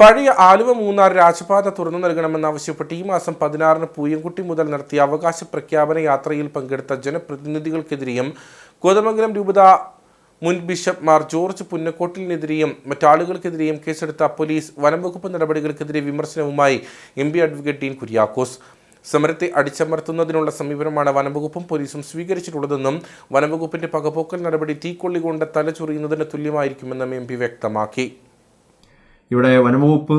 പഴയ ആലുവ മൂന്നാർ രാജപാത തുറന്നു നൽകണമെന്നാവശ്യപ്പെട്ട് ഈ മാസം 16-ന് പൂയംകുട്ടി മുതൽ നടത്തിയ അവകാശ പ്രഖ്യാപന യാത്രയിൽ പങ്കെടുത്ത ജനപ്രതിനിധികൾക്കെതിരെയും കോതമംഗലം രൂപത മുൻ ബിഷപ്പ് മാർ ജോർജ് പുന്നക്കോട്ടിലിനെതിരെയും മറ്റാളുകൾക്കെതിരെയും കേസെടുത്ത പോലീസ് വനംവകുപ്പ് നടപടികൾക്കെതിരെ വിമർശനവുമായി MP അഡ്വക്കേറ്റ് ഡീൻ കുര്യാക്കോസ്. സമരത്തെ അടിച്ചമർത്തുന്നതിനുള്ള സമീപനമാണ് വനംവകുപ്പും പോലീസും സ്വീകരിച്ചിട്ടുള്ളതെന്നും വനംവകുപ്പിന്റെ പകപോക്കൽ നടപടി തീക്കൊള്ളികൊണ്ട് തലചൊറിയുന്നതിന് തുല്യമായിരിക്കുമെന്നും MP വ്യക്തമാക്കി. ഇവിടെ വനംവകുപ്പ്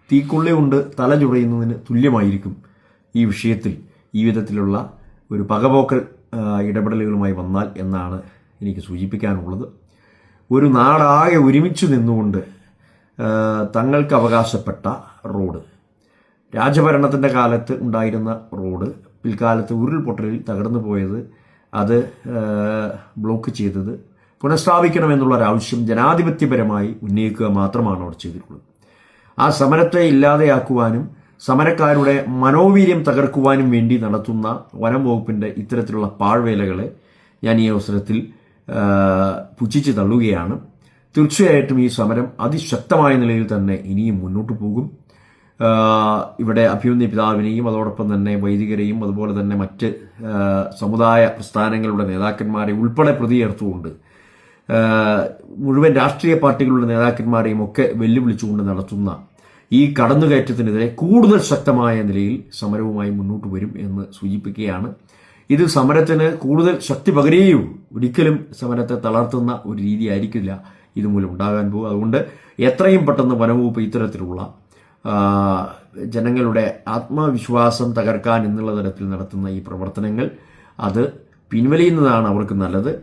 തീക്കൊള്ളി കൊണ്ട് തല ചുറയുന്നതിന് തുല്യമായിരിക്കും ഈ വിഷയത്തിൽ ഈ വിധത്തിലുള്ള ഒരു പകപോക്കൽ ഇടപെടലുകളുമായി വന്നാൽ എന്നാണ് എനിക്ക് സൂചിപ്പിക്കാനുള്ളത്. ഒരു നാടാകെ ഒരുമിച്ച് നിന്നുകൊണ്ട് തങ്ങൾക്ക് അവകാശപ്പെട്ട റോഡ്, രാജഭരണത്തിൻ്റെ കാലത്ത് ഉണ്ടായിരുന്ന റോഡ് പിൽക്കാലത്ത് ഉരുൾപൊട്ടലിൽ തകർന്നു പോയത്, അത് ബ്ലോക്ക് ചെയ്തത് പുനഃസ്ഥാപിക്കണമെന്നുള്ളൊരാവശ്യം ജനാധിപത്യപരമായി ഉന്നയിക്കുക മാത്രമാണ് അവർ ചെയ്തിട്ടുള്ളത്. ആ സമരത്തെ ഇല്ലാതെയാക്കുവാനും സമരക്കാരുടെ മനോവീര്യം തകർക്കുവാനും വേണ്ടി നടത്തുന്ന വനം വകുപ്പിൻ്റെ ഇത്തരത്തിലുള്ള പാഴ്വേലകളെ ഞാൻ ഈ അവസരത്തിൽ പുച്ഛിച്ച് തള്ളുകയാണ്. തീർച്ചയായിട്ടും ഈ സമരം അതിശക്തമായ നിലയിൽ തന്നെ ഇനിയും മുന്നോട്ട് പോകും. ഇവിടെ അഭിമന്യ പിതാവിനെയും അതോടൊപ്പം തന്നെ വൈദികരെയും അതുപോലെ തന്നെ മറ്റ് സമുദായ പ്രസ്ഥാനങ്ങളുടെ നേതാക്കന്മാരെ ഉൾപ്പെടെ പ്രതി ചേർത്തുകൊണ്ട് മുഴുവൻ രാഷ്ട്രീയ പാർട്ടികളുടെ നേതാക്കന്മാരെയും ഒക്കെ വെല്ലുവിളിച്ചുകൊണ്ട് നടത്തുന്ന ഈ കടന്നുകയറ്റത്തിനെതിരെ കൂടുതൽ ശക്തമായ നിലയിൽ സമരവുമായി മുന്നോട്ട് വരും എന്ന് സൂചിപ്പിക്കുകയാണ്. ഇത് സമരത്തിന് കൂടുതൽ ശക്തി പകരുകയോ ഒരിക്കലും സമരത്തെ തളർത്തുന്ന ഒരു രീതി ആയിരിക്കില്ല ഇതുമൂലം ഉണ്ടാകാൻ പോകും. അതുകൊണ്ട് എത്രയും പെട്ടെന്ന് വനംവകുപ്പ് ഇത്തരത്തിലുള്ള ജനങ്ങളുടെ ആത്മവിശ്വാസം തകർക്കാൻ എന്നുള്ള തരത്തിൽ നടത്തുന്ന ഈ പ്രവർത്തനങ്ങൾ അത് പിൻവലിയുന്നതാണ് അവർക്ക് നല്ലത്.